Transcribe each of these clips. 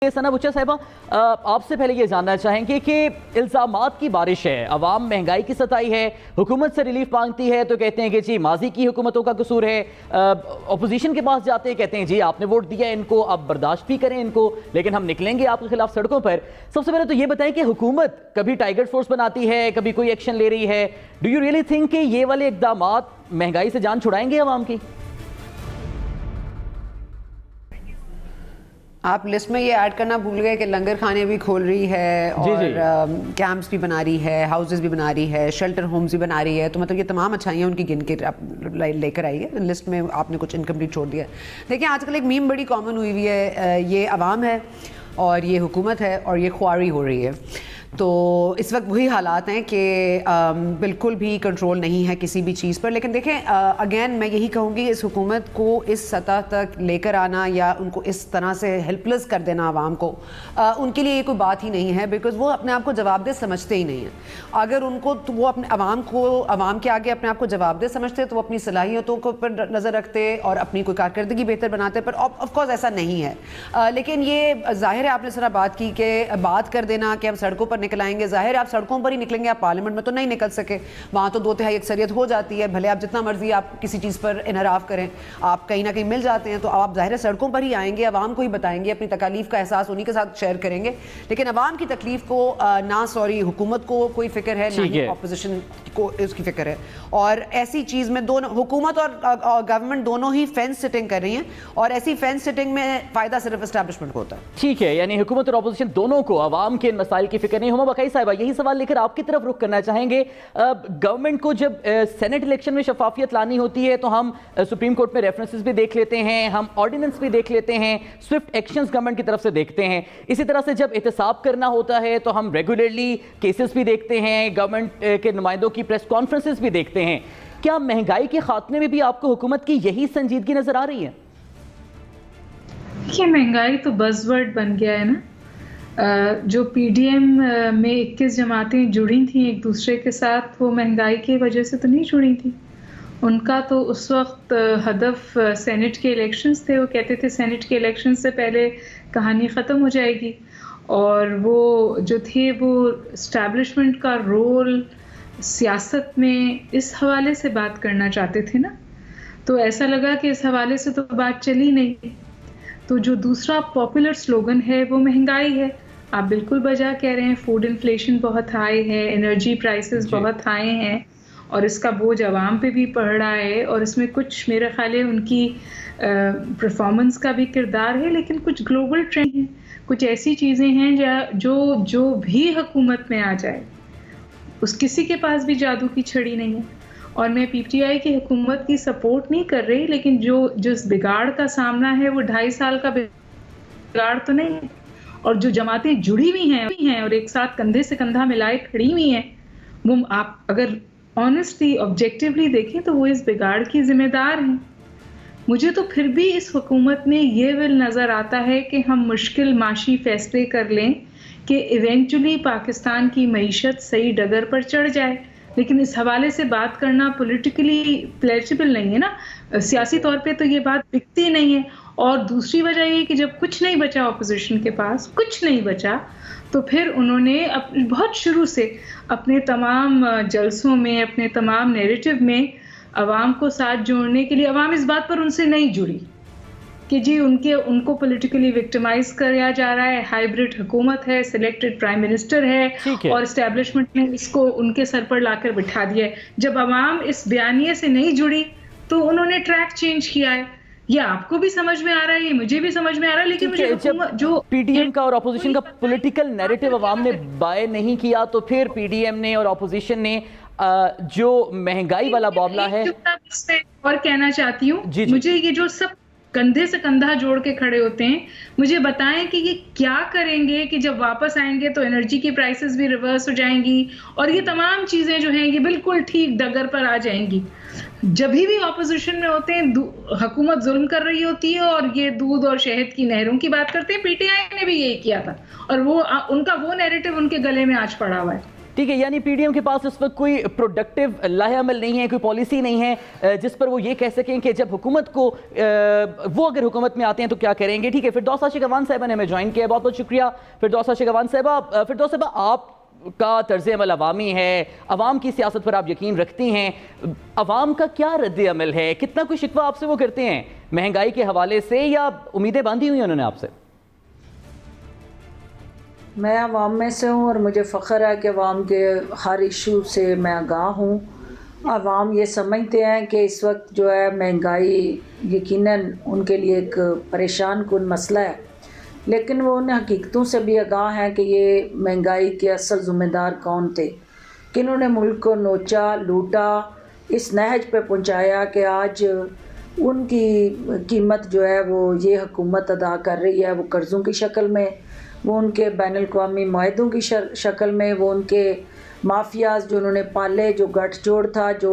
ہیں ثنا بچا صاحبہ، آپ سے پہلے یہ جاننا چاہیں گے کہ الزامات کی بارش ہے، عوام مہنگائی کی ستائی ہے، حکومت سے ریلیف مانگتی ہے تو کہتے ہیں کہ جی ماضی کی حکومتوں کا قصور ہے، اپوزیشن کے پاس جاتے ہیں کہتے ہیں جی آپ نے ووٹ دیا ان کو، آپ برداشت بھی کریں ان کو لیکن ہم نکلیں گے آپ کے خلاف سڑکوں پر۔ سب سے پہلے تو یہ بتائیں کہ حکومت کبھی ٹائیگر فورس بناتی ہے، کبھی کوئی ایکشن لے رہی ہے، ڈو یو ریئلی تھنک کہ یہ والے اقدامات مہنگائی سے جان چھڑائیں گے عوام کی؟ آپ لسٹ میں یہ ایڈ کرنا بھول گئے کہ لنگر خانے بھی کھول رہی ہے اور کیمپس بھی بنا رہی ہے، ہاؤسز بھی بنا رہی ہے، شیلٹر ہومز بھی بنا رہی ہے، تو مطلب یہ تمام اچھائیاں ان کی گن کے لے کر آئی ہے۔ لسٹ میں آپ نے کچھ انکمپلیٹ چھوڑ دیا ہے۔ دیکھیں آج کل ایک میم بڑی کامن ہوئی ہے، یہ عوام ہے اور یہ حکومت ہے اور یہ خواری ہو رہی ہے۔ تو اس وقت وہی حالات ہیں کہ بالکل بھی کنٹرول نہیں ہے کسی بھی چیز پر۔ لیکن دیکھیں اگین میں یہی کہوں گی اس حکومت کو اس سطح تک لے کر آنا یا ان کو اس طرح سے ہیلپ لیس کر دینا عوام کو، ان کے لیے یہ کوئی بات ہی نہیں ہے، بیکاز وہ اپنے آپ کو جواب دہ سمجھتے ہی نہیں ہیں۔ اگر ان کو وہ اپنے عوام کے آگے اپنے آپ کو جواب دہ سمجھتے تو وہ اپنی صلاحیتوں کو پر نظر رکھتے اور اپنی کوئی کارکردگی بہتر بناتے، پر آف کورس ایسا نہیں ہے۔ لیکن یہ ظاہر ہے آپ نے ذرا بات کی کہ بات کر دینا کہ ہم سڑکوں پر نکل آئیں گے، ظاہر ہے آپ سڑکوں پر ہی نکلیں گے، آپ پارلیمنٹ میں تو نہیں نکل سکے، وہاں تو 2/3 اکثریت ہو جاتی ہے، بھلے آپ جتنا مرضی آپ کسی چیز پر انحراف کریں، آپ کہیں نہ کہیں مل جاتے ہیں، تو آپ ظاہر ہے سڑکوں پر ہی آئیں گے، عوام کو ہی بتائیں گے، اپنی تکالیف کا احساس انہی کے ساتھ شیئر کریں گے۔ لیکن عوام کی تکلیف کو نہ حکومت کو کوئی فکر ہے، نہ ہی اپوزیشن کو اس کی فکر ہے، اور ایسی چیز میں دونوں حکومت اور گورنمنٹ دونوں ہی فینس سٹنگ کر رہی ہیں، اور ایسی فینس سٹنگ میں فائدہ صرف اسٹیبلشمنٹ کو ہوتا ہے۔ ٹھیک ہے، یعنی حکومت اور اپوزیشن دونوں کو عوام کے ان مسائل کی فکر نہیں۔ ہما بقائی صاحبہ یہی سوال لے کر آپ کی طرف رخ کرنا چاہیں گے، گورنمنٹ کو جب سینٹ الیکشن میں شفافیت لانی ہوتی ہے تو ہم سپریم کورٹ میں ریفرنسز بھی دیکھ لیتے ہیں، ہم آرڈیننس بھی دیکھ لیتے ہیں، سوئفٹ ایکشنز گورنمنٹ کی طرف سے دیکھتے ہیں، اسی طرح سے جب احتساب کرنا ہوتا ہے تو ہم ریگولرلی کیسز بھی دیکھتے ہیں، گورنمنٹ کے نمائندوں کی پریس کانفرنسز بھی دیکھتے ہیں۔ کیا مہنگائی کے خاتمے میں بھی آپ کو حکومت کی یہی سنجیدگی نظر آ رہی ہے؟ دیکھیے مہنگائی تو بز ورڈ بن گیا ہے نا۔ جو پی ڈی ایم میں 21 جماعتیں جڑی تھیں ایک دوسرے کے ساتھ، وہ مہنگائی کی وجہ سے تو نہیں جڑی تھیں۔ ان کا تو اس وقت ہدف سینٹ کے الیکشنز تھے، وہ کہتے تھے سینٹ کے الیکشن سے پہلے کہانی ختم ہو جائے گی، اور وہ جو تھے وہ اسٹیبلشمنٹ کا رول سیاست میں اس حوالے سے بات کرنا چاہتے تھے نا، تو ایسا لگا کہ اس حوالے سے تو بات چلی نہیں۔ تو جو دوسرا پاپولر سلوگن ہے وہ مہنگائی ہے، آپ بالکل بجا کہہ رہے ہیں، فوڈ انفلیشن بہت ہائی ہے، انرجی پرائسز بہت ہائی ہیں، اور اس کا بوجھ عوام پہ بھی پڑ رہا ہے، اور اس میں کچھ میرا خیال ہے ان کی پرفارمنس کا بھی کردار ہے، لیکن کچھ گلوبل ٹرینڈ ہیں، کچھ ایسی چیزیں ہیں جو بھی حکومت میں آ جائے اس کسی کے پاس بھی جادو کی چھڑی نہیں ہے۔ اور میں پی ٹی آئی کی حکومت کی سپورٹ نہیں کر رہی، لیکن جس بگاڑ کا سامنا ہے وہ 2.5 سال کا بگاڑ تو نہیں ہے، اور جو جماعتیں جڑی ہوئی ہیں اور ایک ساتھ کندھے سے کندھا ملائے کھڑی ہوئی ہیں، وہ آپ اگر آنیسٹلی آبجیکٹیولی دیکھیں تو وہ اس بگاڑ کی ذمہ دار ہیں۔ مجھے تو پھر بھی اس حکومت میں یہ ول نظر آتا ہے کہ ہم مشکل معاشی فیصلے کر لیں کہ ایونچولی پاکستان کی معیشت صحیح ڈگر پر چڑھ جائے، لیکن اس حوالے سے بات کرنا پولیٹیکلی پلیجبل نہیں ہے نا، سیاسی طور پہ تو یہ بات بکتی نہیں ہے۔ اور دوسری وجہ یہ کہ جب کچھ نہیں بچا اپوزیشن کے پاس، کچھ نہیں بچا، تو پھر انہوں نے بہت شروع سے اپنے تمام جلسوں میں، اپنے تمام نیریٹو میں عوام کو ساتھ جوڑنے کے لیے، عوام اس بات پر ان سے نہیں جڑی کہ جی ان کو پولیٹیکلی وکٹمائز کیا جا رہا ہے، ہائیبرڈ حکومت ہے، سلیکٹڈ پرائم منسٹر ہے، اور اسٹیبلشمنٹ نے اس کو ان کے سر پر لا کر بٹھا دیا ہے۔ جب عوام اس بیانیے سے نہیں جڑی تو انہوں نے ٹریک چینج کیا ہے۔ یہ آپ کو بھی سمجھ میں آ رہا ہے، یہ مجھے بھی سمجھ میں آ رہا ہے، لیکن مجھے جو پی ڈی ایم کا اور اپوزیشن کا پولیٹیکل نیریٹو عوام نے بائے نہیں کیا، تو پھر پی ڈی ایم نے اور اپوزیشن نے جو مہنگائی والا معاملہ ہے، اور کہنا چاہتی ہوں، مجھے یہ جو سب کندھے سے کندھا جوڑ کے کھڑے ہوتے ہیں، مجھے بتائیں کہ یہ کیا کریں گے کہ جب واپس آئیں گے تو انرجی کی پرائسز بھی ریورس ہو جائیں گی، اور یہ تمام چیزیں جو ہیں یہ بالکل ٹھیک ڈگر پر آ جائیں گی۔ جب بھی اپوزیشن میں ہوتے ہیں حکومت ظلم کر رہی ہوتی ہے اور یہ دودھ اور شہد کی نہروں کی بات کرتے ہیں، پی ٹی آئی نے بھی یہی کیا تھا، اور وہ ان کا وہ نیریٹو ان کے گلے میں آج پڑا ہوا ہے۔ ٹھیک ہے، یعنی پی ڈی ایم کے پاس اس وقت کوئی پروڈکٹیو لاہ عمل نہیں ہے، کوئی پالیسی نہیں ہے جس پر وہ یہ کہہ سکیں کہ جب حکومت کو وہ اگر حکومت میں آتے ہیں تو کیا کریں گے. ٹھیک ہے، فردوس عاشق اعوان صاحبہ نے ہمیں جوائن کیا، بہت بہت شکریہ فردوس عاشق اعوان صاحبہ. فردوس صاحبہ، آپ کا طرز عمل عوامی ہے، عوام کی سیاست پر آپ یقین رکھتی ہیں، عوام کا کیا رد عمل ہے؟ کتنا کوئی شکوہ آپ سے وہ کرتے ہیں مہنگائی کے حوالے سے، یا امیدیں باندھی ہوئی ہیں انہوں نے آپ سے؟ میں عوام میں سے ہوں اور مجھے فخر ہے کہ عوام کے ہر ایشو سے میں آگاہ ہوں. عوام یہ سمجھتے ہیں کہ اس وقت جو ہے مہنگائی یقیناً ان کے لیے ایک پریشان کن مسئلہ ہے، لیکن وہ ان حقیقتوں سے بھی آگاہ ہیں کہ یہ مہنگائی کے اصل ذمہ دار کون تھے، کنہوں نے ملک کو نوچا، لوٹا، اس نہج پہ پہنچایا کہ آج ان کی قیمت جو ہے وہ یہ حکومت ادا کر رہی ہے، وہ قرضوں کی شکل میں، وہ ان کے بین الاقوامی معاہدوں کی شکل میں، وہ ان کے مافیاز جو انہوں نے پالے، جو گٹھ جوڑ تھا، جو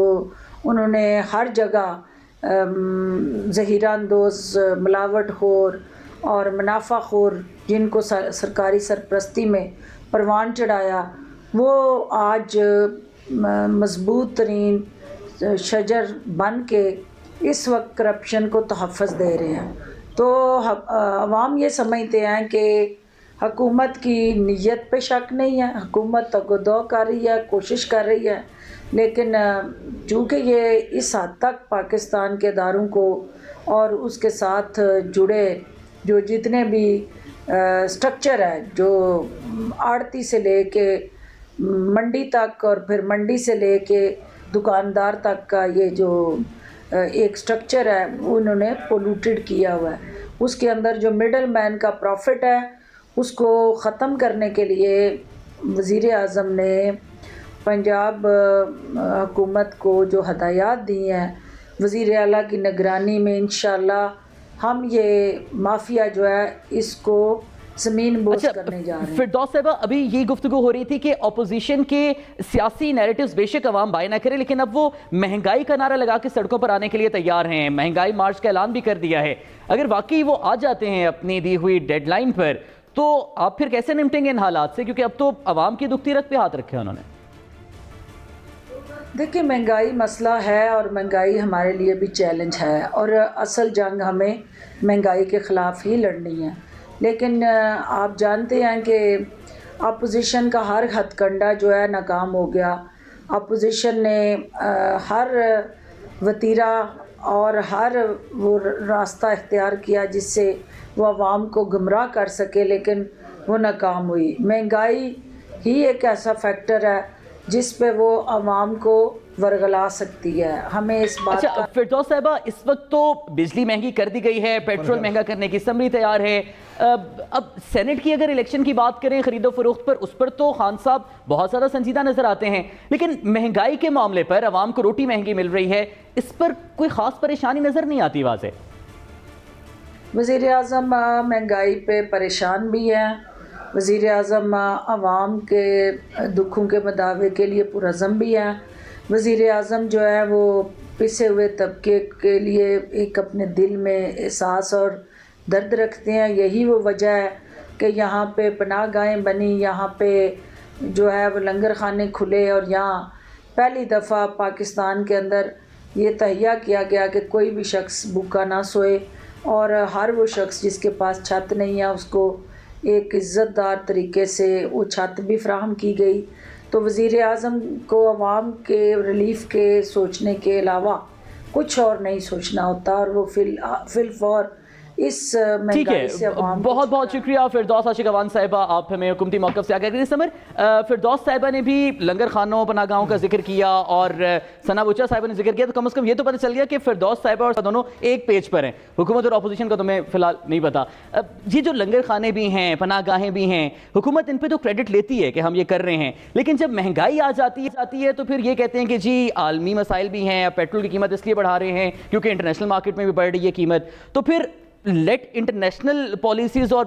انہوں نے ہر جگہ ذخیرہ اندوز، ملاوٹ خور اور منافع خور جن کو سرکاری سرپرستی میں پروان چڑھایا، وہ آج مضبوط ترین شجر بن کے اس وقت کرپشن کو تحفظ دے رہے ہیں. تو عوام یہ سمجھتے ہیں کہ حکومت کی نیت پہ شک نہیں ہے، حکومت تگودو کر رہی ہے، کوشش کر رہی ہے، لیکن چونکہ یہ اس حد تک پاکستان کے اداروں کو اور اس کے ساتھ جڑے جو جتنے بھی سٹرکچر ہے، جو آڑتی سے لے کے منڈی تک اور پھر منڈی سے لے کے دکاندار تک کا یہ جو ایک سٹرکچر ہے وہ انہوں نے پولوٹڈ کیا ہوا ہے. اس کے اندر جو مڈل مین کا پروفٹ ہے اس کو ختم کرنے کے لیے وزیر اعظم نے پنجاب حکومت کو جو ہدایات دی ہیں، وزیر اعلیٰ کی نگرانی میں انشاءاللہ ہم یہ مافیا جو ہے اس کو زمین بوس کرنے جا رہے ہیں. فردوس صاحبہ، ابھی یہ گفتگو ہو رہی تھی کہ اپوزیشن کے سیاسی نیریٹیوز بے شک عوام بائے نہ کرے، لیکن اب وہ مہنگائی کا نعرہ لگا کے سڑکوں پر آنے کے لیے تیار ہیں، مہنگائی مارچ کا اعلان بھی کر دیا ہے. اگر واقعی وہ آ جاتے ہیں اپنی دی ہوئی ڈیڈ لائن پر، تو آپ پھر کیسے نمٹیں گے ان حالات سے؟ کیونکہ اب تو عوام کی دکھتی رکھ پہ ہاتھ رکھے انہوں نے. دیکھیں، مہنگائی مسئلہ ہے اور مہنگائی ہمارے لیے بھی چیلنج ہے، اور اصل جنگ ہمیں مہنگائی کے خلاف ہی لڑنی ہے. لیکن آپ جانتے ہیں کہ اپوزیشن کا ہر ہتھ کنڈا جو ہے ناکام ہو گیا. اپوزیشن نے ہر وتیرہ اور ہر وہ راستہ اختیار کیا جس سے وہ عوام کو گمراہ کر سکے، لیکن وہ ناکام ہوئی. مہنگائی ہی ایک ایسا فیکٹر ہے جس پہ وہ عوام کو ورگلا سکتی ہے. ہمیں اس بات اچھا فردوس صاحبہ، اس وقت تو بجلی مہنگی کر دی گئی ہے، پیٹرول مہنگا کرنے کی اسمبلی تیار ہے. اب سینٹ کی اگر الیکشن کی بات کریں خرید و فروخت پر، اس پر تو خان صاحب بہت زیادہ سنجیدہ نظر آتے ہیں، لیکن مہنگائی کے معاملے پر عوام کو روٹی مہنگی مل رہی ہے، اس پر کوئی خاص پریشانی نظر نہیں آتی واضح. وزیر اعظم مہنگائی پہ پریشان بھی ہیں، وزیر اعظم عوام کے دکھوں کے مداوے کے لیے پرعزم بھی ہیں. وزیر اعظم جو ہے وہ پسے ہوئے طبقے کے لیے ایک اپنے دل میں احساس اور درد رکھتے ہیں. یہی وہ وجہ ہے کہ یہاں پہ پناہ گاہیں بنی، یہاں پہ جو ہے وہ لنگر خانے کھلے، اور یہاں پہلی دفعہ پاکستان کے اندر یہ تہیہ کیا گیا کہ کوئی بھی شخص بھوکا نہ سوئے، اور ہر وہ شخص جس کے پاس چھت نہیں ہے اس کو ایک عزت دار طریقے سے وہ چھت بھی فراہم کی گئی. تو وزیر اعظم کو عوام کے ریلیف کے سوچنے کے علاوہ کچھ اور نہیں سوچنا ہوتا، اور وہ فی الفور اس مہنگائی سے عوام. بہت بہت شکریہ فردوس عاشق اعوان صاحبہ، آپ ہمیں حکومتی موقف سے آگاہ کریں. سمر، فردوس صاحبہ نے بھی لنگر خانوں، پناہ گاہوں کا ذکر کیا، اور ثنا بچا صاحبہ نے ذکر کیا، تو کم از کم یہ تو پتہ چل گیا کہ فردوس صاحبہ اور دونوں ایک پیج پر ہیں. حکومت اور اپوزیشن کا تو میں فی الحال نہیں پتا. یہ جو لنگر خانے بھی ہیں، پناہ گاہیں بھی ہیں، حکومت ان پہ تو کریڈٹ لیتی ہے کہ ہم یہ کر رہے ہیں، لیکن جب مہنگائی آ جاتی ہے تو پھر یہ کہتے ہیں کہ جی عالمی مسائل بھی ہیں، پیٹرول کی قیمت اس لیے بڑھا رہے ہیں کیونکہ انٹرنیشنل مارکیٹ میں بھی بڑھ رہی ہے قیمت. تو پھر لیٹ انٹرنیشنل پالیسیز اور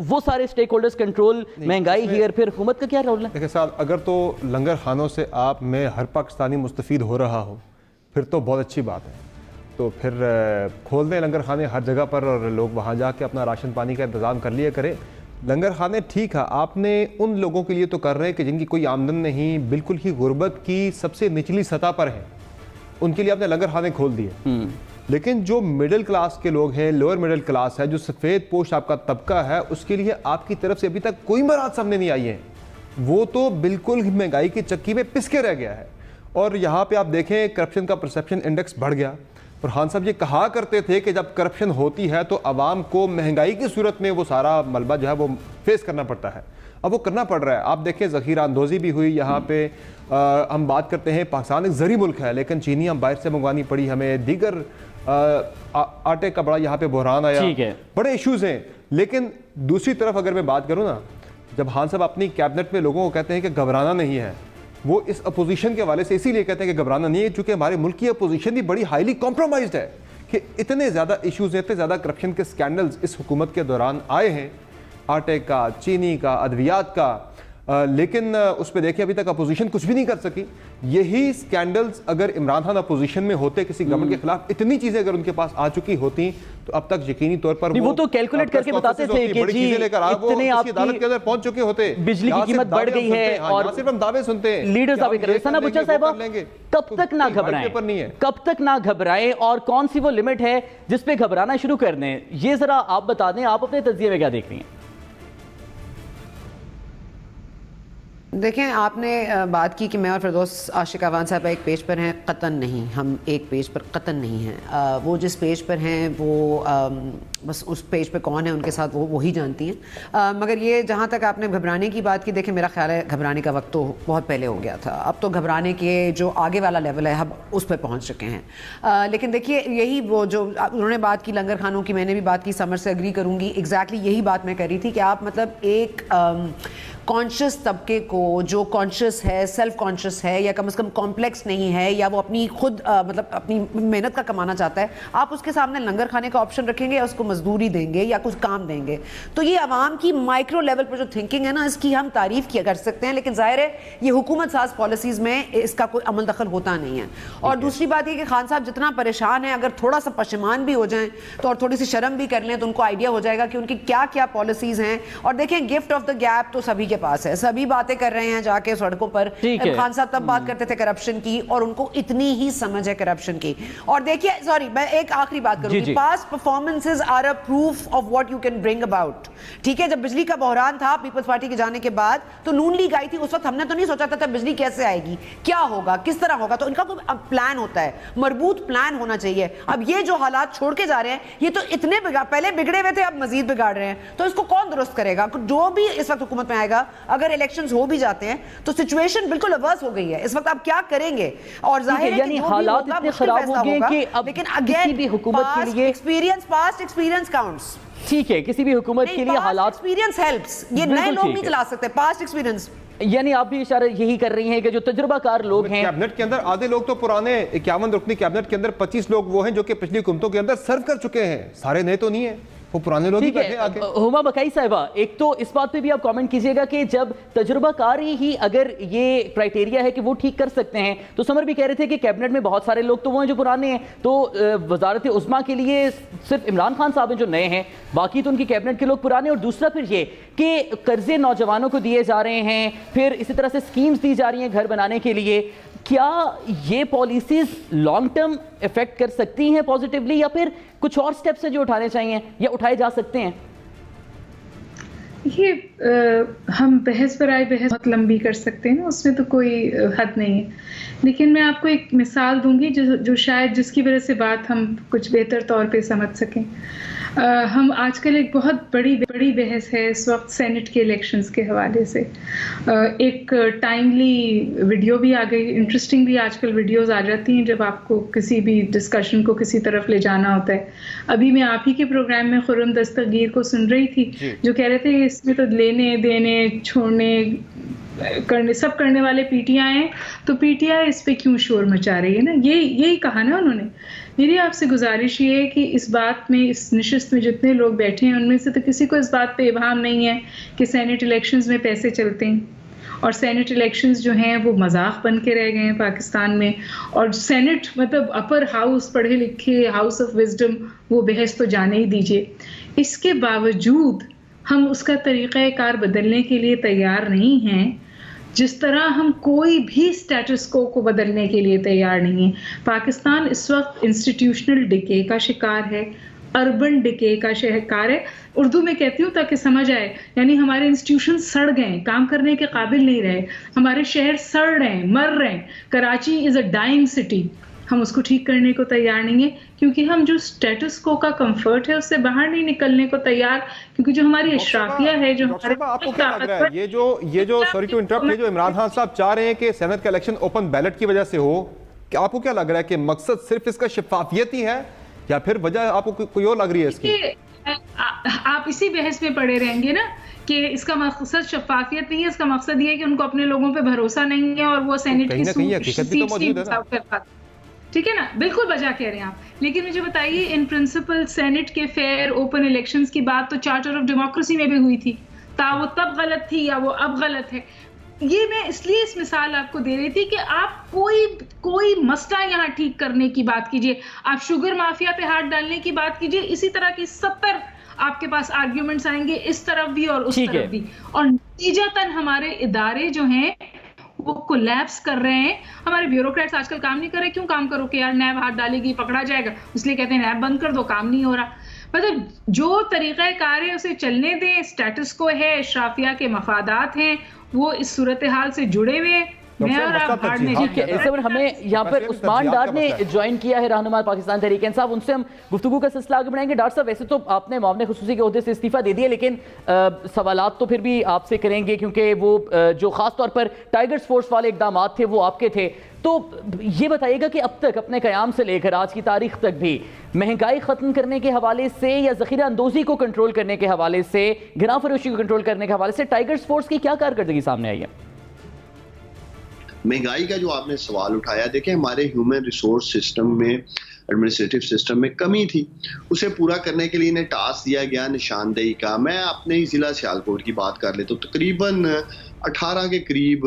وہ سارے سٹیک ہولڈرز کنٹرول مہنگائی ہی، اور پھر حکومت کا کیا رول ہے؟ دیکھیں صاحب، اگر تو لنگر خانوں سے آپ میں ہر پاکستانی مستفید ہو رہا ہو پھر تو بہت اچھی بات ہے. تو پھر کھول دیں لنگر خانے ہر جگہ پر، اور لوگ وہاں جا کے اپنا راشن پانی کا انتظام کر لیا کریں. لنگر خانے ٹھیک ہے آپ نے ان لوگوں کے لیے تو کر رہے ہیں کہ جن کی کوئی آمدن نہیں, بالکل ہی غربت کی سب سے نچلی سطح پر ہیں, ان کے لیے آپ نے لنگر خانے کھول دیے. لیکن جو مڈل کلاس کے لوگ ہیں, لوئر مڈل کلاس ہے, جو سفید پوش آپ کا طبقہ ہے, اس کے لیے آپ کی طرف سے ابھی تک کوئی مراحت سامنے نہیں آئی ہیں. وہ تو بالکل مہنگائی کی چکی میں پس کے رہ گیا ہے. اور یہاں پہ آپ دیکھیں کرپشن کا پرسیپشن انڈیکس بڑھ گیا. فرحان صاحب یہ کہا کرتے تھے کہ جب کرپشن ہوتی ہے تو عوام کو مہنگائی کی صورت میں وہ سارا ملبہ جو ہے وہ فیس کرنا پڑتا ہے. اب وہ کرنا پڑ رہا ہے. آپ دیکھیں ذخیرہ اندوزی بھی ہوئی یہاں پہ. ہم بات کرتے ہیں پاکستان ایک زرعی ملک ہے, لیکن چینی ہم باہر سے منگوانی پڑی ہمیں, دیگر آٹے کا بڑا یہاں پہ بحران آیا, بڑے ایشوز ہیں. لیکن دوسری طرف اگر میں بات کروں نا, جب خان صاحب اپنی کیبنٹ میں لوگوں کو کہتے ہیں کہ گھبرانا نہیں ہے, وہ اس اپوزیشن کے حوالے سے اسی لیے کہتے ہیں کہ گھبرانا نہیں ہے چونکہ ہمارے ملک کی اپوزیشن بھی بڑی ہائیلی کمپرومائزڈ ہے کہ اتنے زیادہ ایشوز, اتنے زیادہ کرپشن کے سکینڈلز اس حکومت کے دوران آئے ہیں, آٹے کا, چینی کا, ادویات کا, لیکن اس پہ دیکھیں ابھی تک اپوزیشن کچھ بھی نہیں کر سکی. یہی سکینڈلز اگر عمران خان اپوزیشن میں ہوتے, کسی گورنمنٹ کے خلاف اتنی چیزیں اگر ان کے پاس آ چکی ہوتی تو اب تک یقینی طور پر وہ تو کیلکولیٹ کر کے بتاتے تھے کہ جی اتنے آپ کی عدالت کے اندر پہنچ چکے ہوتے, بجلی کی قیمت بڑھ گئی ہے, اور صرف ہم دعوے سنتے ہیں. لیڈر صاحب کر رہے ہیں ثنا بچہ صاحبہ, کب تک نہ گھبرائیں, کب تک نہ گھبرائیں, اور کون سی وہ لمٹ ہے جس پہ گھبرانا شروع کر دیں, یہ ذرا آپ بتا دیں. آپ اپنے تجزیے میں کیا دیکھ رہی ہیں؟ دیکھیں آپ نے بات کی کہ میں اور فردوس عاشق اعوان صاحب ایک پیج پر ہیں, قطعاً نہیں, ہم ایک پیج پر قطعاً نہیں ہیں. وہ جس پیج پر ہیں وہ بس اس پیج پہ کون ہے ان کے ساتھ وہ وہی جانتی ہیں. مگر یہ جہاں تک آپ نے گھبرانے کی بات کی, دیکھیں میرا خیال ہے گھبرانے کا وقت تو بہت پہلے ہو گیا تھا. اب تو گھبرانے کے جو آگے والا لیول ہے ہم اس پہ پہنچ چکے ہیں. لیکن دیکھیے یہی وہ جو انہوں نے بات کی لنگر خانوں کی, میں نے بھی بات کی, سمر سے اگری کروں گی. ایگزیکٹلی یہی بات میں کر رہی تھی کہ آپ مطلب ایک کانشیس طبقے کو جو کانشیس ہے, سیلف کانشیس ہے, یا کم از کم کمپلیکس نہیں ہے, یا وہ اپنی خود مطلب اپنی محنت کا کمانا چاہتا ہے, آپ اس کے سامنے لنگر کھانے کا آپشن رکھیں گے یا اس کو مزدوری دیں گے یا کچھ کام دیں گے. تو یہ عوام کی مائکرو لیول پر جو تھنکنگ ہے نا, اس کی ہم تعریف کیا کر سکتے ہیں, لیکن ظاہر ہے یہ حکومت ساز پالیسیز میں اس کا کوئی عمل دخل ہوتا نہیں ہے. اور دوسری بات یہ کہ خان صاحب جتنا پریشان ہیں, اگر تھوڑا سا پشیمان بھی ہو جائیں تو اور تھوڑی سی شرم بھی کر لیں تو ان کو آئیڈیا ہو جائے گا کہ ان کی کیا کیا پالیسیز ہیں. اور دیکھیں گفٹ آف دا گیپ تو سبھی کے پاس ہے, سبھی باتیں کر رہے ہیں جا کے سڑکوں پر. خان صاحب تب بات کرتے تھے کرپشن کی, اور ان کو اتنی ہی سمجھ ہے کرپشن کی. اور دیکھیے سوری میں ایک آخری بات کروں گی, past performances are a proof of what you can bring about. ٹھیک ہے, جب بجلی کا بحران تھا پیپلز پارٹی کے جانے کے بعد تو نون لیگ آئی تھی, اس وقت ہم نے تو نہیں سوچا تھا بجلی کیسے آئے گی, کیا ہوگا, کس طرح ہوگا. تو ان کا کوئی پلان ہوتا ہے, مربوط پلان ہونا چاہیے. اب یہ جو حالات چھوڑ کے جا رہے ہیں, یہ تو اتنے پہلے بگڑے ہوئے تھے, اب مزید بگاڑ رہے ہیں. تو اس کو کون درست کرے گا؟ جو بھی اس وقت حکومت میں آئے گا, اگر الیکشنز ہو بھی جاتے ہیں تو سچویشن بالکل ریورس ہو گئی ہے اس وقت. آپ کیا کریں گے؟ اور ظاہر ہے کہ حالات اتنے خراب ہو گئے کہ اب کسی بھی حکومت کے لیے پاسٹ ایکسپیرینس کاؤنٹس. ٹھیک ہے, کسی بھی حکومت کے لیے حالات ایکسپیرینس ہیلپس. یہ نئے لوگ نہیں چلا سکتے, پاسٹ ایکسپیرینس. یعنی آپ بھی اشارہ یہی کر رہی ہیں کہ جو تجربہ کار لوگ ہیں کیبنٹ کے اندر, آدھے لوگ تو پرانے 51 رکنی کیبنٹ کے اندر 25 لوگ وہ ہیں جو کہ پچھلی حکومتوں کے اندر سرو کر چکے ہیں, سارے نئے تو نہیں ہیں, وہ پرانے لوگ ہی بیٹھے آگے. ہما بکائی صاحبہ, ایک تو اس بات پہ بھی آپ کامنٹ کیجئے گا کہ جب تجربہ کاری ہی اگر یہ کرائٹیریا ہے کہ وہ ٹھیک کر سکتے ہیں, تو سمر بھی کہہ رہے تھے کہ کیبنٹ میں بہت سارے لوگ تو وہ ہیں جو پرانے ہیں, تو وزارت عظمیٰ کے لیے صرف عمران خان صاحب ہیں جو نئے ہیں, باقی تو ان کی کیبنٹ کے لوگ پرانے. اور دوسرا پھر یہ کہ قرضے نوجوانوں کو دیے جا رہے ہیں, پھر اسی طرح سے سکیمز دی جا رہی ہیں گھر بنانے کے لیے, کیا یہ پالیسیز لانگ ٹرم افیکٹ کر سکتی ہیں پازیٹیولی, یا پھر کچھ اور سٹیپس ہیں جو اٹھانے چاہیے یا اٹھائے جا سکتے ہیں؟ یہ ہم بحث برائے بحث بہت لمبی کر سکتے ہیں, اس میں تو کوئی حد نہیں ہے. لیکن میں آپ کو ایک مثال دوں گی جو شاید جس کی وجہ سے بات ہم کچھ بہتر طور پہ سمجھ سکیں. ہم آج کل ایک بہت بڑی بحث ہے اس وقت سینٹ کے الیکشنز کے حوالے سے. ایک ٹائملی ویڈیو بھی آ گئی, انٹرسٹنگ بھی آج کل ویڈیوز آ جاتی ہیں جب آپ کو کسی بھی ڈسکشن کو کسی طرف لے جانا ہوتا ہے. ابھی میں آپ ہی کے پروگرام میں خرم دستگیر کو سن رہی تھی جو کہہ رہے تھے اس میں تو لینے دینے چھوڑنے سب کرنے والے پی ٹی آئی ہیں, تو پی ٹی آئی اس پہ کیوں شور مچا رہی ہے نا, یہی کہا نا انہوں نے. میری آپ سے گزارش یہ ہے کہ اس بات میں, اس نشست میں جتنے لوگ بیٹھے ہیں ان میں سے تو کسی کو اس بات پہ ابہام نہیں ہے کہ سینٹ الیکشنز میں پیسے چلتے ہیں, اور سینٹ الیکشنز جو ہیں وہ مذاق بن کے رہ گئے ہیں پاکستان میں. اور سینٹ مطلب اپر ہاؤس, پڑھے لکھے ہاؤس آف وزڈم, وہ بحث تو جانے ہی دیجیے. اس کے باوجود ہم اس کا طریقہ کار بدلنے کے لیے تیار نہیں ہیں، جس طرح ہم کوئی بھی اسٹیٹس کو بدلنے کے لیے تیار نہیں ہے۔ پاکستان اس وقت انسٹیٹیوشنل ڈکے کا شکار ہے، اربن ڈکے کا شکار ہے۔ اردو میں کہتی ہوں تاکہ سمجھ آئے، یعنی ہمارے انسٹیٹیوشن سڑ گئے، کام کرنے کے قابل نہیں رہے، ہمارے شہر سڑ رہے ہیں، مر رہے ہیں۔ کراچی از اے ڈائنگ سٹی، ہم اس کو ٹھیک کرنے کو تیار نہیں ہے، کیونکہ ہم جو اسٹیٹس کو کا کمفرٹ ہے اس سے باہر نہیں نکلنے کو تیار، کیونکہ جو ہماری اشرافیہ ہے، جو ہمارے آپ کو کیا لگ رہا ہے یہ جو سوری ٹو انٹرپٹ، یہ جو عمران خان صاحب چاہ رہے ہیں کہ سینٹ کا الیکشن اوپن بیلٹ کی وجہ سے ہو، کہ آپ کو کیا لگ رہا ہے کہ مقصد صرف اس کا شفافیت ہی ہے یا پھر وجہ آپ کو کوئی اور لگ رہی ہے اس کی؟ آپ اسی بحث میں پڑے رہیں گے نا کہ اس کا مقصد شفافیت نہیں ہے، اس کا مقصد یہ ہے کہ ان کو اپنے لوگوں پہ بھروسہ نہیں ہے اور وہ سینٹ کی سیٹ، ٹھیک ہے نا، بالکل بجا کہہ رہے ہیں آپ۔ لیکن مجھے بتائیے ان پرنسپل سینٹ کے فیئر اوپن الیکشنز کی بات تو چارٹر آف ڈیموکریسی میں بھی ہوئی تھی، وہ تب غلط تھی یا وہ اب غلط ہے۔ یہ میں اس لیے اس مثال آپ کو دے رہی تھی کہ آپ کوئی مسئلہ یہاں ٹھیک کرنے کی بات کیجئے، آپ شوگر مافیا پہ ہاتھ ڈالنے کی بات کیجئے، اسی طرح کی 70 آپ کے پاس آرگیومنٹس آئیں گے اس طرف بھی اور اس طرف بھی، اور نتیجتاً ہمارے ادارے جو ہیں وہ کولیپس کر رہے ہیں۔ ہمارے بیوروکریٹس آج کل کام نہیں کر رہے، کیوں کام کرو کہ یار نیب ہاتھ ڈالے گی پکڑا جائے گا، اس لیے کہتے ہیں نیب بند کر دو، کام نہیں ہو رہا۔ مطلب جو طریقہ کار ہے اسے چلنے دیں، اسٹیٹس کو ہے، اشرافیہ کے مفادات ہیں، وہ اس صورتحال سے جڑے ہوئے ہیں۔ ٹھیک ہے، اس وقت ہمیں یہاں پر عثمان ڈار نے جوائن کیا ہے، رہنما پاکستان تحریک انصاف، ان سے ہم گفتگو کا سلسلہ آگے بڑھائیں گے۔ ڈاکٹر صاحب ویسے تو آپ نے معاون خصوصی کے عہدے سے استعفیٰ دے دیا، لیکن سوالات تو پھر بھی آپ سے کریں گے، کیونکہ وہ جو خاص طور پر ٹائیگرز فورس والے اقدامات تھے وہ آپ کے تھے۔ تو یہ بتائیے گا کہ اب تک اپنے قیام سے لے کر آج کی تاریخ تک بھی مہنگائی ختم کرنے کے حوالے سے یا ذخیرہ اندوزی کو کنٹرول کرنے کے حوالے سے، گراں فروشی کو کنٹرول کرنے کے حوالے سے ٹائیگرز فورس کی کیا کارکردگی سامنے آئی ہے؟ مہنگائی کا جو آپ نے سوال اٹھایا، دیکھیں ہمارے ہیومن ریسورس سسٹم میں، ایڈمنسٹریٹو سسٹم میں کمی تھی، اسے پورا کرنے کے لیے انہیں ٹاسک دیا گیا نشاندہی کا۔ میں اپنے ہی ضلع سیالکوٹ کی بات کر لیتا ہوں، تقریباً 18 کے قریب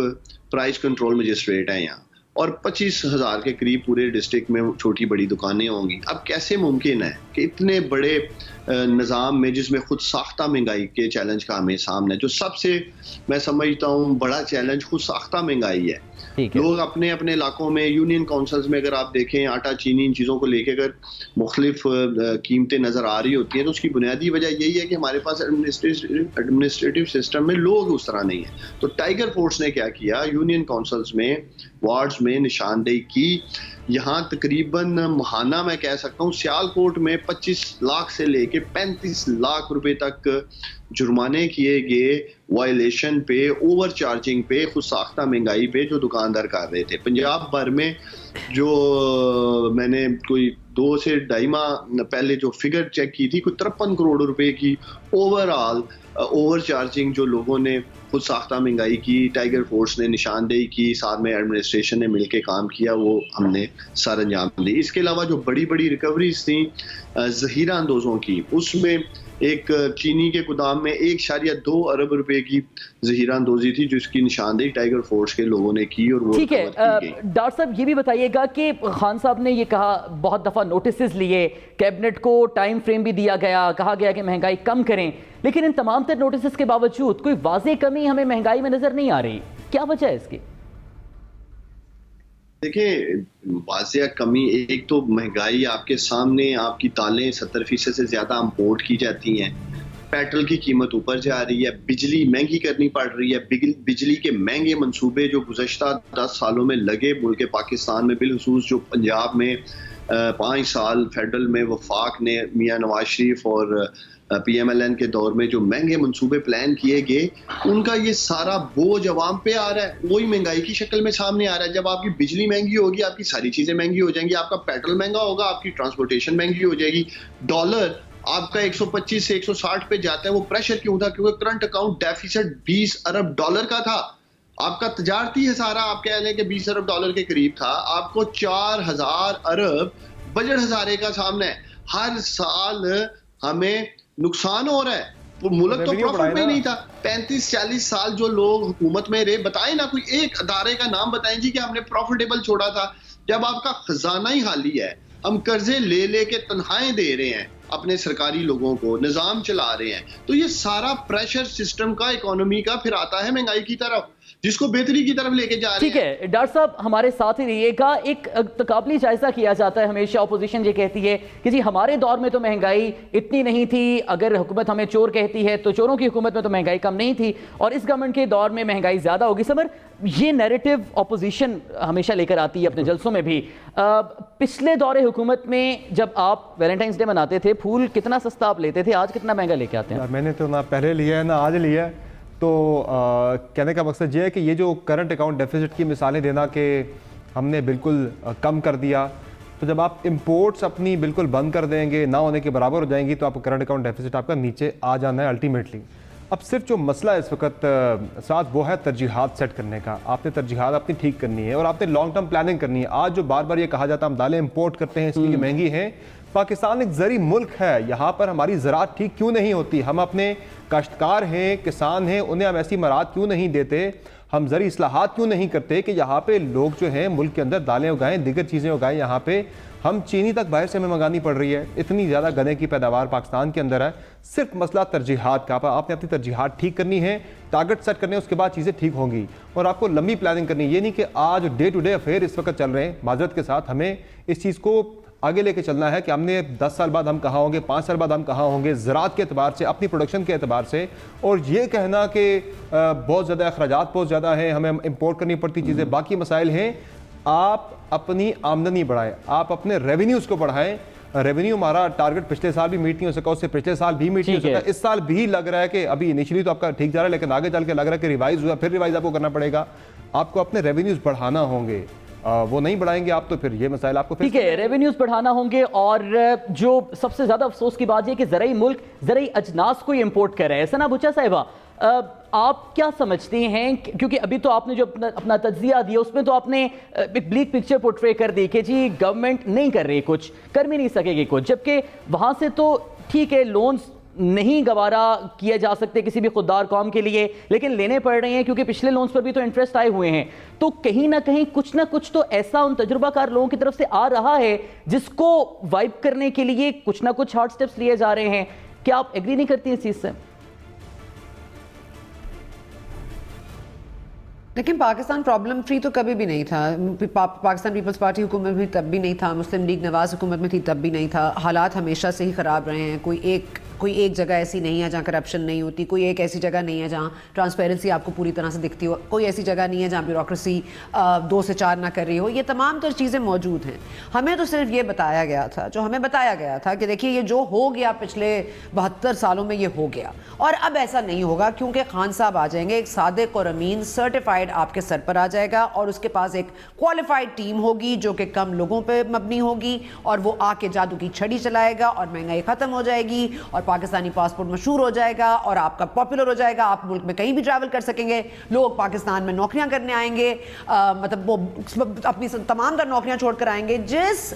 پرائز کنٹرول مجسٹریٹ ہیں یہاں، اور 25,000 کے قریب پورے ڈسٹرکٹ میں چھوٹی بڑی دکانیں ہوں گی۔ اب کیسے ممکن ہے کہ اتنے بڑے نظام میں، جس میں خود ساختہ مہنگائی کے چیلنج کا ہمیں سامنے، جو سب سے میں سمجھتا ہوں بڑا چیلنج خود ساختہ مہنگائی ہے۔ لوگ اپنے اپنے علاقوں میں، یونین کونسلز میں اگر آپ دیکھیں، آٹا چینی ان چیزوں کو لے کے اگر مختلف قیمتیں نظر آ رہی ہوتی ہیں تو اس کی بنیادی وجہ یہی ہے کہ ہمارے پاس ایڈمنسٹریٹو سسٹم میں لوگ اس طرح نہیں ہیں۔ تو ٹائیگر فورس نے کیا کیا، یونین کونسلز میں، وارڈز میں نشاندہی کی۔ یہاں تقریباً ماہانہ میں کہہ سکتا ہوں سیالکوٹ میں 25 لاکھ سے لے کے 35 لاکھ روپے تک جرمانے کیے گئے وائلیشن پہ، اوور چارجنگ پہ، خود ساختہ مہنگائی پہ جو دکاندار کر رہے تھے۔ پنجاب بھر میں جو میں نے کوئی 2 سے 2.5 ماہ پہلے جو فگر چیک کی تھی، کوئی 53 کروڑ روپے کی اوور چارجنگ جو لوگوں نے خود ساختہ مہنگائی کی، ٹائیگر فورس نے نشاندہی کی، ساتھ میں ایڈمنسٹریشن نے مل کے کام کیا، وہ ہم نے سر انجام دی۔ اس کے علاوہ جو بڑی بڑی ریکوریز تھیں ذخیرہ اندوزوں کی، اس میں ایک چینی کے گودام میں 1.2 ارب روپے کی ذخیرہ اندوزی تھی، جس کی نشاندہی ٹائیگر فورس کے لوگوں نے کی، اور وہ ٹھیک ہے۔ ڈاکٹر صاحب یہ بھی بتائیے گا کہ خان صاحب نے یہ کہا، بہت دفعہ نوٹسز لیے، کیبنٹ کو ٹائم فریم بھی دیا گیا، کہا گیا کہ مہنگائی کم کریں، لیکن ان تمام تر نوٹسز کے باوجود کوئی واضح کمی ہمیں مہنگائی میں نظر نہیں آ رہی۔ کیا وجہ ہے اس کی؟ دیکھیں واضح کمی، ایک تو مہنگائی آپ کے سامنے، آپ کی دالیں 70% سے زیادہ امپورٹ کی جاتی ہیں، پیٹرول کی قیمت اوپر جا رہی ہے، بجلی مہنگی کرنی پڑ رہی ہے، بجلی کے مہنگے منصوبے جو گزشتہ 10 سالوں میں لگے ملک پاکستان میں، بالخصوص جو پنجاب میں 5 سال فیڈرل میں وفاق نے میاں نواز شریف اور پی ایم ایل این کے دور میں جو مہنگے منصوبے پلان کیے گئے، ان کا یہ سارا بوجھ عوام پہ آ رہا ہے، وہی مہنگائی کی شکل میں سامنے آ رہا ہے۔ جب آپ کی بجلی مہنگی ہوگی، آپ کی ساری چیزیں مہنگی ہو جائیں گی، آپ کا پیٹرول مہنگا ہوگا، آپ کی ٹرانسپورٹیشن مہنگی ہو جائے گی، ڈالر آپ کا 125 سے 160 پہ جاتا ہے۔ وہ پریشر کیوں تھا؟ کیونکہ کرنٹ اکاؤنٹ ڈیفیسٹ 20 ارب ڈالر کا تھا، آپ کا تجارتی خسارہ آپ کہہ لیں کہ 20 ارب ڈالر کے قریب تھا، آپ کو 4000 ارب بجٹ ہزارے کا سامنا ہے۔ ہر سال ہمیں نقصان ہو رہا ہے، وہ ملک تو پروفٹ میں نہیں تھا۔ 35-40 سال جو لوگ حکومت میں رہے، بتائیں نا کوئی ایک ادارے کا نام بتائیں جی کہ ہم نے پروفیٹیبل چھوڑا تھا۔ جب آپ کا خزانہ ہی خالی ہے، ہم قرضے لے لے کے تنخواہیں دے رہے ہیں، اپنے سرکاری لوگوں کو نظام چلا رہے ہیں. تو یہ سارا پریشر سسٹم کا اکانومی کا پھر آتا ہے مہنگائی کی طرف, جس کو بہتری کی طرف لے کے جا رہے ہیں. ٹھیک ہے ڈاکٹر صاحب ہمارے ساتھ ہی رہیے گا. ایک تقابلی جائزہ کیا جاتا ہے ہمیشہ, اپوزیشن یہ کہتی ہے کہ جی ہمارے دور میں تو مہنگائی اتنی نہیں تھی, اگر حکومت ہمیں چور کہتی ہے تو چوروں کی حکومت میں تو مہنگائی کم نہیں تھی, اور اس گورنمنٹ کے دور میں مہنگائی زیادہ ہوگی. سمر یہ نیریٹو اپوزیشن ہمیشہ لے کر آتی ہے اپنے جلسوں میں بھی. پچھلے دور حکومت میں جب آپ ویلنٹائنس ڈے مناتے تھے پھول کتنا سستا آپ لیتے تھے, آج کتنا مہنگا لے کے آتے ہیں؟ میں نے تو نہ پہلے لیا ہے نہ آج لیا ہے. تو کہنے کا مقصد یہ ہے کہ یہ جو کرنٹ اکاؤنٹ ڈیفیسٹ کی مثالیں دینا کہ ہم نے بالکل کم کر دیا, تو جب آپ امپورٹس اپنی بالکل بند کر دیں گے, نہ ہونے کے برابر ہو جائیں گی, تو آپ کرنٹ اکاؤنٹ ڈیفیسٹ آپ کا نیچے آ جانا ہے الٹیمیٹلی. اب صرف جو مسئلہ اس وقت ساتھ وہ ہے ترجیحات سیٹ کرنے کا. آپ نے ترجیحات اپنی ٹھیک کرنی ہے اور آپ نے لانگ ٹرم پلاننگ کرنی ہے. آج جو بار بار یہ کہا جاتا ہے ہم دالیں امپورٹ کرتے ہیں اس لیے مہنگی ہیں, پاکستان ایک زرعی ملک ہے, یہاں پر ہماری زراعت ٹھیک کیوں نہیں ہوتی؟ ہم اپنے کاشتکار ہیں, کسان ہیں, انہیں ہم ایسی مراعات کیوں نہیں دیتے؟ ہم زرعی اصلاحات کیوں نہیں کرتے کہ یہاں پہ لوگ جو ہیں ملک کے اندر دالیں اگائیں, دیگر چیزیں اگائیں؟ یہاں پہ ہم چینی تک باہر سے ہمیں منگانی پڑ رہی ہے, اتنی زیادہ گنے کی پیداوار پاکستان کے اندر ہے. صرف مسئلہ ترجیحات کا, آپ نے اپنی ترجیحات ٹھیک کرنی ہے, ٹارگٹ سیٹ کرنے, اس کے بعد چیزیں ٹھیک ہوں گی. اور آپ کو لمبی پلاننگ کرنی ہے, یہ نہیں کہ آج ڈے ٹو ڈے افیئر اس وقت چل رہے ہیں. معذرت کے ساتھ ہمیں اس چیز کو آگے لے کے چلنا ہے کہ ہم نے 10 سال بعد ہم کہاں ہوں گے, 5 سال بعد ہم کہاں ہوں گے, زراعت کے اعتبار سے, اپنی پروڈکشن کے اعتبار سے. اور یہ کہنا کہ بہت زیادہ اخراجات بہت زیادہ ہیں, ہمیں امپورٹ کرنی پڑتی چیزیں, باقی مسائل ہیں. آپ اپنی آمدنی بڑھائیں, آپ اپنے ریونیوز کو بڑھائیں. ریونیو ہمارا ٹارگٹ پچھلے سال بھی میٹ نہیں ہو سکا, اس سے پچھلے سال بھی میٹ نہیں ہو سکا, اس سال بھی لگ رہا ہے کہ ابھی انیشلی تو آپ کا ٹھیک جا رہا ہے, لیکن آگے چل کے لگ رہا ہے کہ ریوائز ہوا, پھر ریوائز آپ کو کرنا پڑے گا. آپ کو اپنے ریونیوز بڑھانا ہوں گے, وہ نہیں بڑھائیں گے آپ تو پھر یہ مسائل آپ کو ٹھیک ہے ریونیوز بڑھانا ہوں گے. اور جو سب سے زیادہ افسوس کی بات یہ کہ زرعی ملک زرعی اجناس کو امپورٹ کر رہے ہیں. ثنا بچا صاحبہ, آپ کیا سمجھتے ہیں, کیونکہ ابھی تو آپ نے جو اپنا تجزیہ دیا اس میں تو آپ نے ایک بلیک پکچر پورٹرے کر دی کہ جی گورنمنٹ نہیں کر رہی کچھ, کر بھی نہیں سکے گی کچھ, جبکہ وہاں سے تو ٹھیک ہے لونز نہیں گوارا کیے جا سکتے کسی بھی خوددار قوم کے لیے, لیکن لینے پڑ رہے ہیں کیونکہ پچھلے لونز پر بھی تو انٹرسٹ آئے ہوئے ہیں. تو کہیں نہ کہیں کچھ نہ کچھ تو ایسا ان تجربہ کار لوگوں کی طرف سے آ رہا ہے جس کو وائپ کرنے کے لیے کچھ نہ کچھ ہارڈ سٹیپس لیے جا رہے ہیں. کیا آپ ایگری نہیں کرتی اس چیز سے؟ لیکن پاکستان پرابلم فری تو کبھی بھی نہیں تھا. پاکستان پیپلز پارٹی حکومت میں تب بھی نہیں تھا, مسلم لیگ نواز حکومت میں تھی تب بھی نہیں تھا. حالات ہمیشہ سے ہی خراب رہے ہیں. کوئی ایک جگہ ایسی نہیں ہے جہاں کرپشن نہیں ہوتی, کوئی ایک ایسی جگہ نہیں ہے جہاں ٹرانسپیرنسی آپ کو پوری طرح سے دکھتی ہو, کوئی ایسی جگہ نہیں ہے جہاں بیوروکریسی 2 سے 4 نہ کر رہی ہو. یہ تمام تر چیزیں موجود ہیں. ہمیں تو صرف یہ بتایا گیا تھا, جو ہمیں بتایا گیا تھا کہ دیکھیے یہ جو ہو گیا پچھلے 72 سالوں میں یہ ہو گیا, اور اب ایسا نہیں ہوگا کیونکہ خان صاحب آ جائیں گے, ایک صادق اور امین سرٹیفائڈ آپ کے سر پر آ جائے گا, اور اس کے پاس ایک کوالیفائڈ ٹیم ہوگی جو کہ کم لوگوں پہ مبنی ہوگی, اور وہ آ کے جادو کی چھڑی چلائے گا, اور مہنگائی ختم ہو جائے گی, اور پاکستانی پاسپورٹ مشہور ہو جائے گا, اور آپ کا پاپولر ہو جائے گا, آپ ملک میں کہیں بھی ٹریول کر سکیں گے, لوگ پاکستان میں نوکریاں کرنے آئیں گے, مطلب وہ اپنی تمام تر نوکریاں چھوڑ کر آئیں گے. جس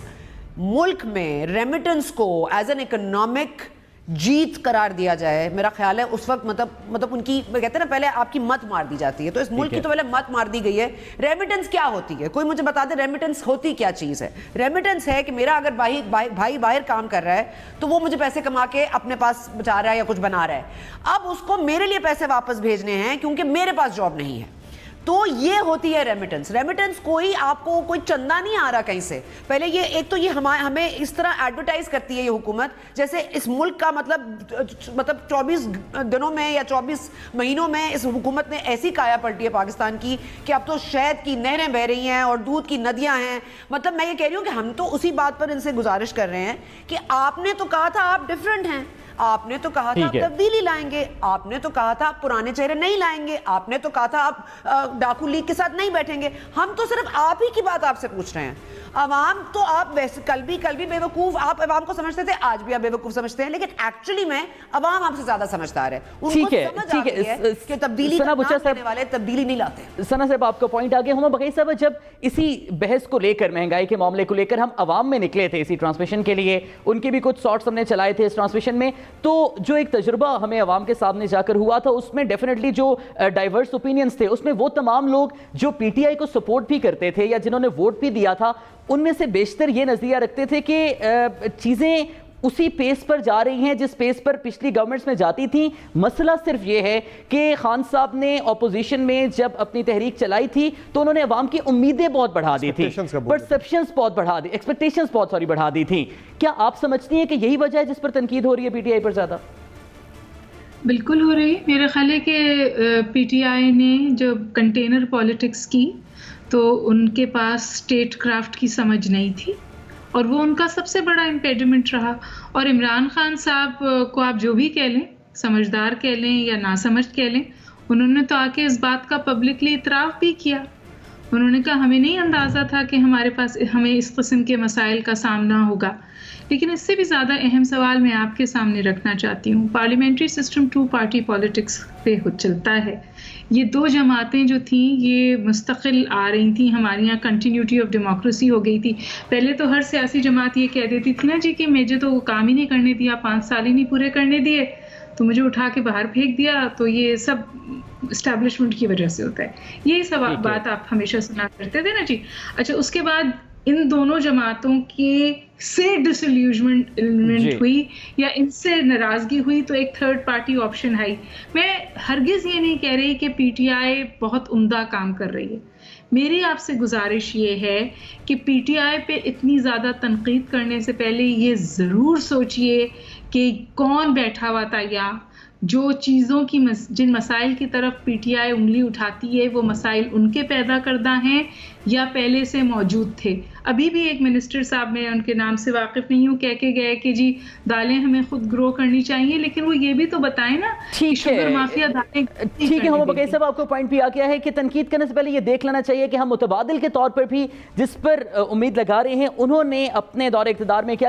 ملک میں ریمیٹنس کو ایز این اکنامک جیت قرار دیا جائے, میرا خیال ہے اس وقت مطلب ان کی کہتے ہیں نا پہلے آپ کی مت مار دی جاتی ہے, تو اس ملک کی تو پہلے مت مار دی گئی ہے. ریمیٹنس کیا ہوتی ہے, کوئی مجھے بتا دے ریمیٹنس ہوتی کیا چیز ہے؟ ریمیٹنس ہے کہ میرا اگر بھائی باہر کام کر رہا ہے تو وہ مجھے پیسے کما کے اپنے پاس بچا رہا ہے یا کچھ بنا رہا ہے, اب اس کو میرے لیے پیسے واپس بھیجنے ہیں کیونکہ میرے پاس جاب نہیں ہے. تو یہ ہوتی ہے ریمیٹنس. ریمیٹنس کوئی آپ کو کوئی چندہ نہیں آ رہا کہیں سے. پہلے یہ ایک تو یہ ہمیں اس طرح ایڈورٹائز کرتی ہے یہ حکومت جیسے اس ملک کا مطلب 24 دنوں میں یا 24 مہینوں میں اس حکومت نے ایسی کایا پلٹی ہے پاکستان کی کہ اب تو شہد کی نہریں بہ رہی ہیں اور دودھ کی ندیاں ہیں. مطلب میں یہ کہہ رہی ہوں کہ ہم تو اسی بات پر ان سے گزارش کر رہے ہیں کہ آپ نے تو کہا تھا آپ ڈیفرنٹ ہیں, آپ نے تو کہا تھا آپ تبدیلی لائیں گے, آپ نے تو کہا تھا آپ پرانے چہرے نہیں لائیں گے, آپ نے تو کہا تھا آپ ڈاکو لیگ کے ساتھ نہیں بیٹھیں گے. ہم تو صرف آپ ہی کی بات آپ سے پوچھ رہے ہیں. عوام تو آپ ویسے کل بھی بے وقوف آپ عوام کو سمجھتے تھے, آج بھی آپ بے وقوف سمجھتے ہیں, لیکن ایکچولی میں عوام آپ سے زیادہ سمجھدار ہے. ان کو سمجھ آ گئی ہے کہ تبدیلی کا نام لینے والے تبدیلی نہیں لاتے. ثنا صاحب آپ کا پوائنٹ آ گیا. ہما بقائی صاحب جب اسی بحث کو لے کر, مہنگائی کے معاملے کو لے کر ہم عوام میں نکلے تھے اسی ٹرانسمیشن کے لیے, ان کے بھی کچھ شارٹس ہم نے چلائے تھے اس ٹرانسمیشن میں, تو جو ایک تجربہ ہمیں عوام کے سامنے جا کر ہوا تھا اس میں ڈیفینیٹلی جو ڈائیورس اوپینینز تھے اس میں وہ تمام لوگ جو پی ٹی آئی کو سپورٹ بھی کرتے تھے یا جنہوں نے ووٹ بھی دیا تھا, ان میں سے بیشتر یہ نظریہ رکھتے تھے کہ چیزیں اسی پیس پر جا رہی ہیں جس پیس پر پچھلی گورنمنٹس میں جاتی تھیں. مسئلہ صرف یہ ہے کہ خان صاحب نے اپوزیشن میں جب اپنی تحریک چلائی تھی تو انہوں نے عوام کی امیدیں بہت بڑھا دی تھی, پرسپشنز بہت بڑھا دی, ایکسپیکٹیشنز بہت بڑھا دی تھیں. کیا آپ سمجھتی ہیں کہ یہی وجہ ہے جس پر تنقید ہو رہی ہے پی ٹی آئی پر زیادہ؟ بالکل ہو رہی ہے. میرا خیال ہے کہ پی ٹی آئی نے جب کنٹینر پالیٹکس کی تو ان کے پاس اسٹیٹ کرافٹ کی سمجھ نہیں تھی اور وہ ان کا سب سے بڑا امپیڈمنٹ رہا. اور عمران خان صاحب کو آپ جو بھی کہہ لیں, سمجھدار کہہ لیں یا ناسمجھ کہہ لیں, انہوں نے تو آ کے اس بات کا پبلکلی اعتراف بھی کیا. انہوں نے کہا ہمیں نہیں اندازہ تھا کہ ہمیں اس قسم کے مسائل کا سامنا ہوگا. لیکن اس سے بھی زیادہ اہم سوال میں آپ کے سامنے رکھنا چاہتی ہوں. پارلیمنٹری سسٹم 2 پارٹی پالیٹکس پہ چلتا ہے. یہ 2 جماعتیں جو تھیں یہ مستقل آ رہی تھیں, ہمارے یہاں کنٹینیوٹی آف ڈیموکریسی ہو گئی تھی. پہلے تو ہر سیاسی جماعت یہ کہہ دیتی تھی نا جی کہ مجھے تو وہ کام ہی نہیں کرنے دیا, 5 سال ہی نہیں پورے کرنے دیے تو مجھے اٹھا کے باہر پھینک دیا, تو یہ سب اسٹیبلشمنٹ کی وجہ سے ہوتا ہے. یہی سب بات آپ ہمیشہ سنا کرتے تھے نا جی. اچھا, اس کے بعد ان دونوں جماعتوں کے سے ڈسلیوژمنٹ ہوئی یا ان سے ناراضگی ہوئی تو ایک تھرڈ پارٹی آپشن آئی. میں ہرگز یہ نہیں کہہ رہی کہ پی ٹی آئی بہت عمدہ کام کر رہی ہے. میری آپ سے گزارش یہ ہے کہ پی ٹی آئی پہ اتنی زیادہ تنقید کرنے سے پہلے یہ ضرور سوچئے کہ کون بیٹھا ہوا تھا, یا جو چیزوں کی جن مسائل کی طرف پی ٹی آئی انگلی اٹھاتی ہے وہ مسائل ان کے پیدا کردہ ہیں یا پہلے سے موجود تھے. ابھی بھی ایک منسٹر صاحب, میں ان کے نام سے واقف نہیں ہوں, کہہ کے گئے کہ جی دالیں ہمیں خود گرو کرنی چاہیے, لیکن وہ یہ بھی تو بتائیں نا کہ شوگر مافیا دالیں. ٹھیک ہے, ہم بقیہ صاحب آپ کو پوائنٹ بھی آ گیا ہے کہ تنقید کرنے سے پہلے یہ دیکھ لینا چاہیے کہ ہم متبادل کے طور پر بھی جس پر امید لگا رہے ہیں انہوں نے اپنے دور اقتدار میں کیا